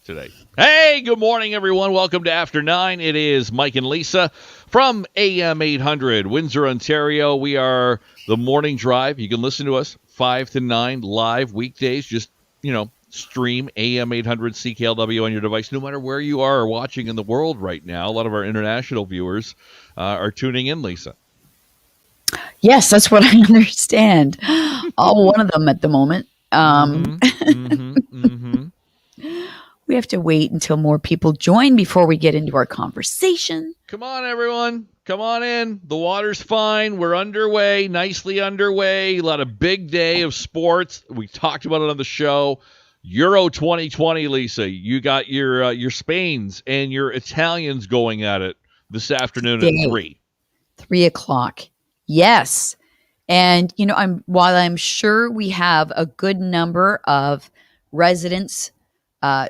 today. Hey, good morning, everyone. Welcome to After 9. It is Mike and Lisa from AM800, Windsor, Ontario. We are the morning drive. You can listen to us 5 to 9 live weekdays. Just, stream AM800 CKLW on your device, no matter where you are watching in the world right now. A lot of our international viewers are tuning in, Lisa. Yes, that's what I understand. One of them at the moment. We have to wait until more people join before we get into our conversation. Come on, everyone. Come on in. The water's fine. We're underway, nicely underway. A lot of big day of sports. We talked about it on the show. Euro 2020, Lisa. You got your Spains and your Italians going at it this afternoon at 3. 3 o'clock. Yes. And, while I'm sure we have a good number of residents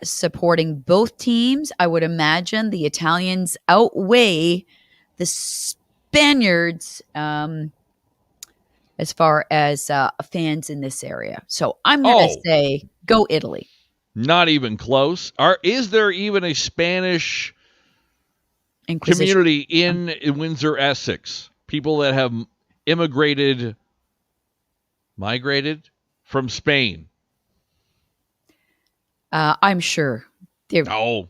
supporting both teams, I would imagine the Italians outweigh the Spaniards as far as fans in this area. So I'm going to say go Italy. Not even close. Is there even a Spanish community in Windsor, Essex? People that have migrated from Spain? I'm sure. Zero.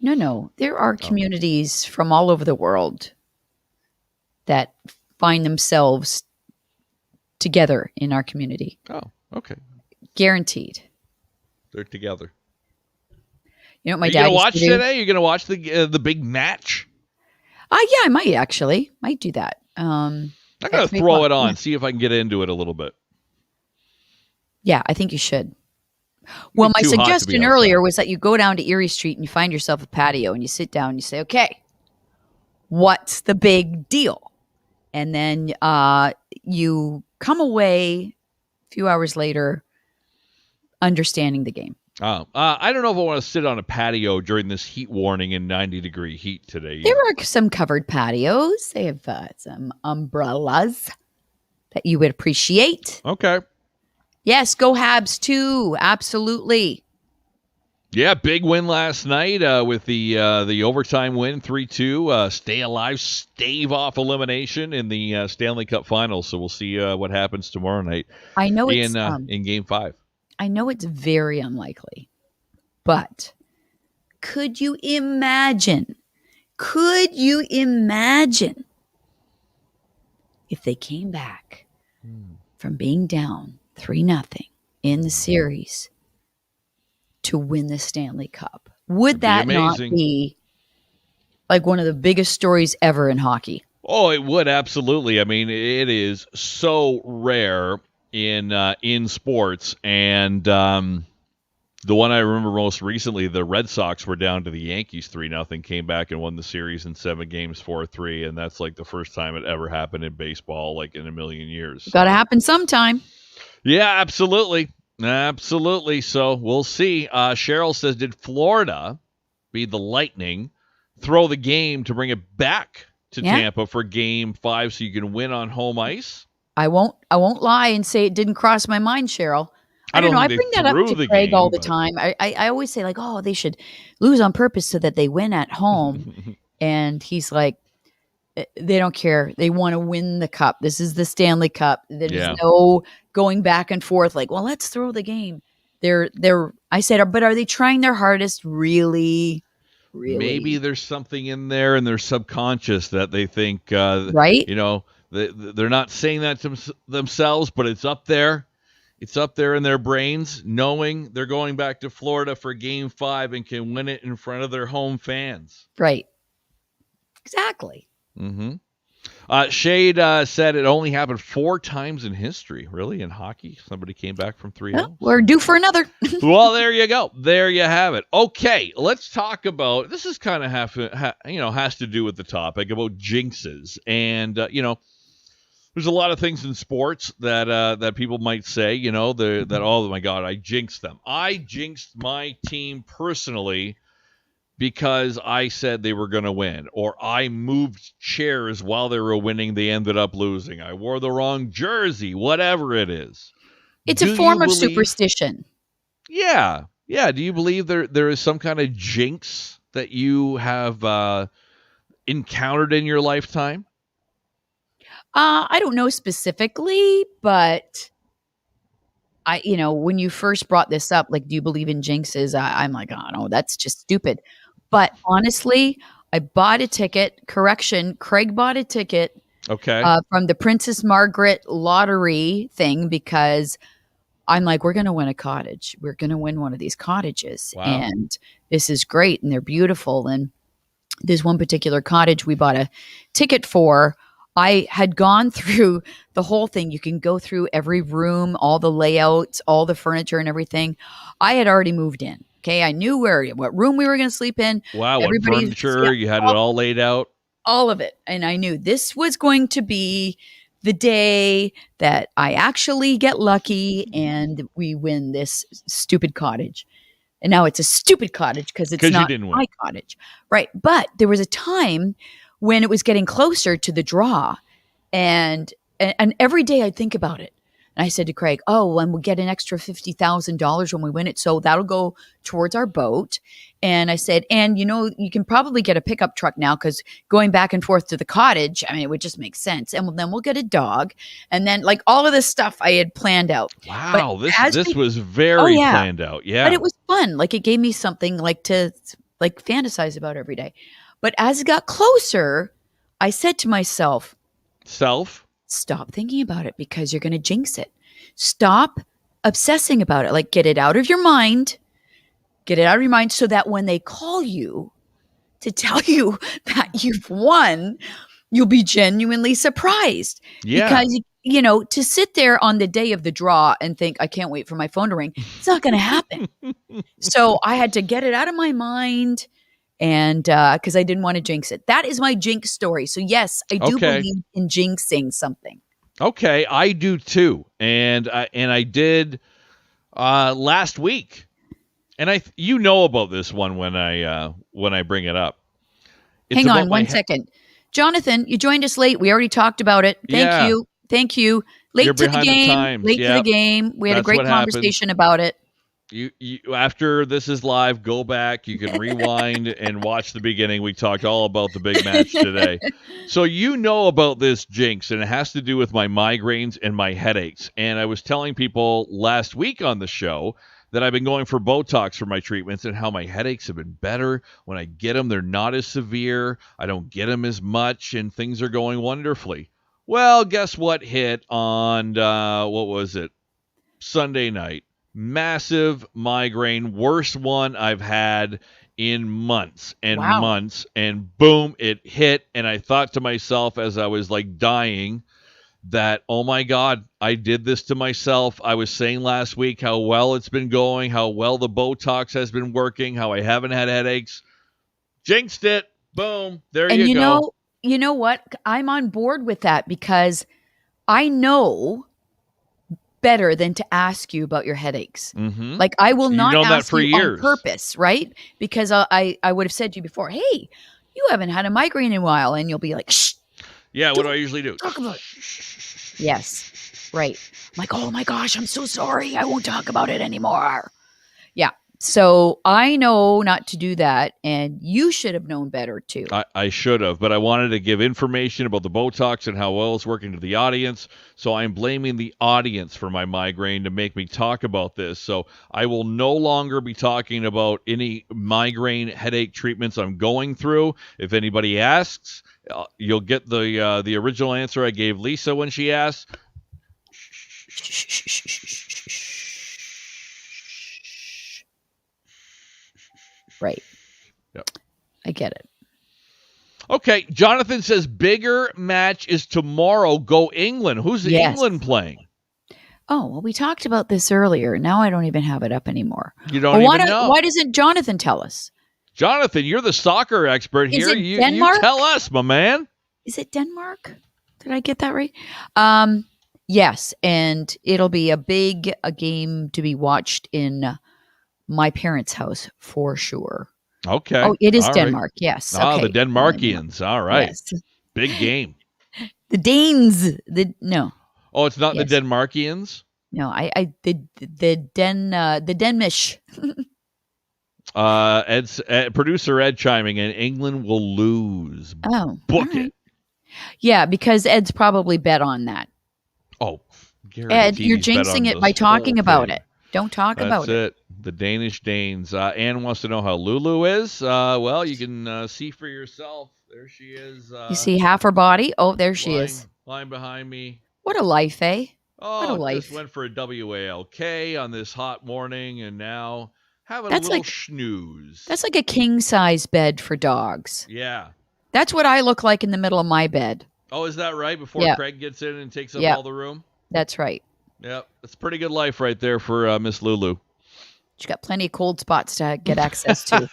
No. There are communities from all over the world that find themselves together in our community. Oh, okay. Guaranteed. They're together. You know what my dad used to do? You going to watch today? You're going to watch the big match? Yeah, I might actually. Might do that. I'm going to throw it on, see if I can get into it a little bit. Yeah, I think you should. Well, my suggestion earlier was that you go down to Erie Street and you find yourself a patio and you sit down and you say, okay, what's the big deal? And then you come away a few hours later understanding the game. I don't know if I want to sit on a patio during this heat warning in 90-degree heat today. There are some covered patios. They have some umbrellas that you would appreciate. Okay. Yes, go Habs too. Absolutely. Yeah, big win last night with the overtime win, 3-2. Stay alive, stave off elimination in the Stanley Cup Finals. So we'll see what happens tomorrow night. I know it's in Game 5. I know it's very unlikely, but could you imagine? If they came back from being down 3-0 in the series to win the Stanley Cup? Would that not be like one of the biggest stories ever in hockey? Oh, it would, absolutely. I mean, it is so rare in sports, and the one I remember most recently, the Red Sox were down to the Yankees 3-0, came back and won the series in 7 games 4-3, and that's like the first time it ever happened in baseball, like in a million years. Got to happen sometime. Yeah, absolutely. So we'll see. Cheryl says, did Florida, be the Lightning, throw the game to bring it back to Tampa for Game 5 so you can win on home ice? I won't lie and say it didn't cross my mind, Cheryl. I don't know. I bring that up to Craig all the time. I always say, like, they should lose on purpose so that they win at home. And he's like, they don't care. They want to win the cup. This is the Stanley Cup. There's no going back and forth like, well, let's throw the game. I said, but are they trying their hardest? Really? Maybe there's something in there in their subconscious that they think, right? They're not saying that to themselves, but it's up there. It's up there in their brains, knowing they're going back to Florida for Game 5 and can win it in front of their home fans. Right. Exactly. Mm-hmm. Shade said it only happened 4 times in history. Really? In hockey? Somebody came back from 3-0? Well, we're due for another. Well, there you go. There you have it. Okay, let's talk about, this is kind of has to do with the topic about jinxes. And, there's a lot of things in sports that people might say, that, oh my God, I jinxed them. I jinxed my team personally because I said they were going to win, or I moved chairs while they were winning, they ended up losing. I wore the wrong jersey, whatever it is. It's a form of superstition. Yeah. Yeah. Do you believe there is some kind of jinx that you have encountered in your lifetime? I don't know specifically, but when you first brought this up, like, do you believe in jinxes? I'm like, oh no, that's just stupid. But honestly, I bought a ticket. Correction, Craig bought a ticket Okay. from the Princess Margaret lottery thing because I'm like, we're going to win a cottage. We're going to win one of these cottages. Wow. And this is great. And they're beautiful. And there's one particular cottage we bought a ticket for. I had gone through the whole thing. You can go through every room, all the layouts, all the furniture and everything. I had already moved in. Okay. I knew what room we were going to sleep in. Wow. What furniture? You had it all laid out? All of it. And I knew this was going to be the day that I actually get lucky and we win this stupid cottage. And now it's a stupid cottage because it's not my cottage. Right. But there was a time when it was getting closer to the draw. And every day I'd think about it. And I said to Craig, oh, and we'll get an extra $50,000 when we win it. So that'll go towards our boat. And I said, and you can probably get a pickup truck now because going back and forth to the cottage, I mean, it would just make sense. And then we'll get a dog. And then like all of this stuff I had planned out. Wow. This was very planned out. Yeah. But it was fun. Like it gave me something like to like fantasize about every day. But as it got closer, I said to myself, stop thinking about it because you're going to jinx it. Stop obsessing about it. Like get it out of your mind. Get it out of your mind so that when they call you to tell you that you've won, you'll be genuinely surprised. Yeah. Because, to sit there on the day of the draw and think, I can't wait for my phone to ring, it's not going to happen. So I had to get it out of my mind. And because I didn't want to jinx it. That is my jinx story. So yes, I do believe in jinxing something. Okay, I do too. And I did last week. And you know about this one when I bring it up. Hang on one second. Jonathan, you joined us late. We already talked about it. Thank you. Late to the game. We had a great conversation about it. You after this is live, go back. You can rewind and watch the beginning. We talked all about the big match today. So you know about this jinx, and it has to do with my migraines and my headaches. And I was telling people last week on the show that I've been going for Botox for my treatments and how my headaches have been better. When I get them, they're not as severe. I don't get them as much, and things are going wonderfully. Well, guess what hit on, what was it? Sunday night. Massive migraine, worst one I've had in months and months, and boom, it hit. And I thought to myself as I was like dying that, oh my God, I did this to myself. I was saying last week how well it's been going, how well the Botox has been working, how I haven't had headaches. Jinxed it. Boom. There you go. You know what? I'm on board with that because I know better than to ask you about your headaches. Mm-hmm. Like I will not ask you on purpose, right? Because I would have said to you before, hey, you haven't had a migraine in a while. And you'll be like, shh. Yeah, what do I usually do? Talk about it. Yes, right. I'm like, oh my gosh, I'm so sorry. I won't talk about it anymore. Yeah. So I know not to do that, and you should have known better too. I should have, but I wanted to give information about the Botox and how well it's working to the audience. So I'm blaming the audience for my migraine to make me talk about this. So I will no longer be talking about any migraine headache treatments I'm going through. If anybody asks, you'll get the original answer I gave Lisa when she asked. Right. Yep. I get it. Okay. Jonathan says bigger match is tomorrow. Go England. Who's England playing? Oh, well, we talked about this earlier. Now I don't even have it up anymore. You don't even know. Why doesn't Jonathan tell us? Jonathan, you're the soccer expert here. Is it Denmark? You tell us, my man. Is it Denmark? Did I get that right? Yes. And it'll be a game to be watched in my parents' house for sure. Okay. Oh, it is Denmark. Right. Yes. Oh, okay. The Denmarkians. All right. Yes. Big game. The Danes. No. Oh, it's not the Denmarkians? No, the Denmish. Producer Ed chiming in. England will lose. Oh, book it. Yeah, because Ed's probably bet on that. Oh, Ed, you're jinxing it by talking about it. Don't talk about it. That's it. The Danish Danes. Anne wants to know how Lulu is. Well, you can see for yourself. There she is. You see half her body? Oh, there she is. Lying behind me. What a life, eh? Oh, what a life. Just went for a WALK on this hot morning, and now having a little snooze. That's like a king-size bed for dogs. Yeah. That's what I look like in the middle of my bed. Oh, is that right? Before Craig gets in and takes up all the room? That's right. Yep. It's a pretty good life right there for Miss Lulu. She's got plenty of cold spots to get access to.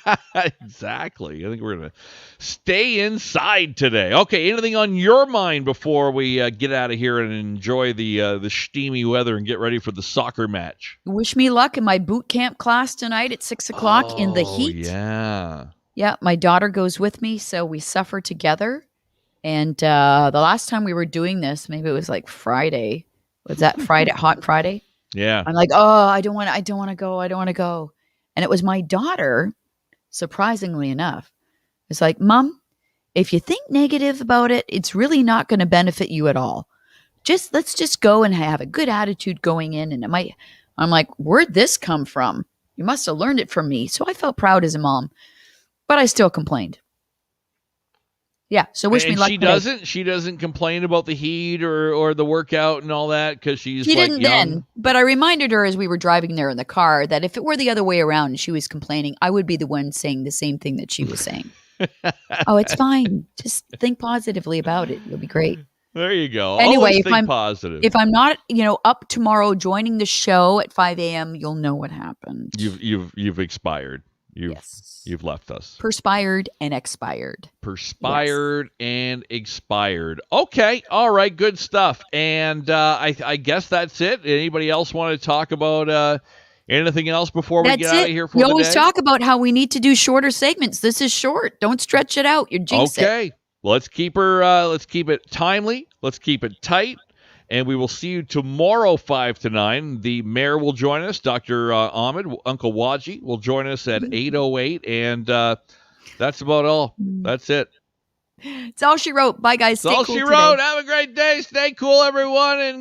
Exactly. I think we're going to stay inside today. Okay, anything on your mind before we get out of here and enjoy the steamy weather and get ready for the soccer match? Wish me luck in my boot camp class tonight at 6 o'clock in the heat. Yeah. Yeah, my daughter goes with me, so we suffer together. And the last time we were doing this, maybe it was like Friday. Was that Friday? Hot Friday? Yeah. I'm like, oh, I don't want to go. And it was my daughter, surprisingly enough. It's like, Mom, if you think negative about it, it's really not going to benefit you at all. Let's just go and have a good attitude going in. And I'm like, where'd this come from? You must have learned it from me. So I felt proud as a mom, but I still complained. Yeah, so wish me luck. She doesn't complain about the heat or the workout and all that because she didn't young. Then, but I reminded her as we were driving there in the car that if it were the other way around and she was complaining, I would be the one saying the same thing that she was saying. Oh, it's fine. Just think positively about it. You'll be great. There you go. Anyway, Always think positive. If I'm not, up tomorrow joining the show at 5 a.m., you'll know what happened. You've expired. You've left us. Perspired and expired. And expired. Okay. All right. Good stuff. And I guess that's it. Anybody else want to talk about anything else before we get out of here for the day? We always talk about how we need to do shorter segments. This is short. Don't stretch it out. You're jinxing. Okay. Well, let's keep it timely. Let's keep it tight. And we will see you tomorrow, 5 to 9. The mayor will join us. Dr. Ahmed, Uncle Waji, will join us at 8:08. And that's about all. That's it. It's all she wrote. Bye, guys. Stay cool. That's all she wrote. Have a great day. Stay cool, everyone. And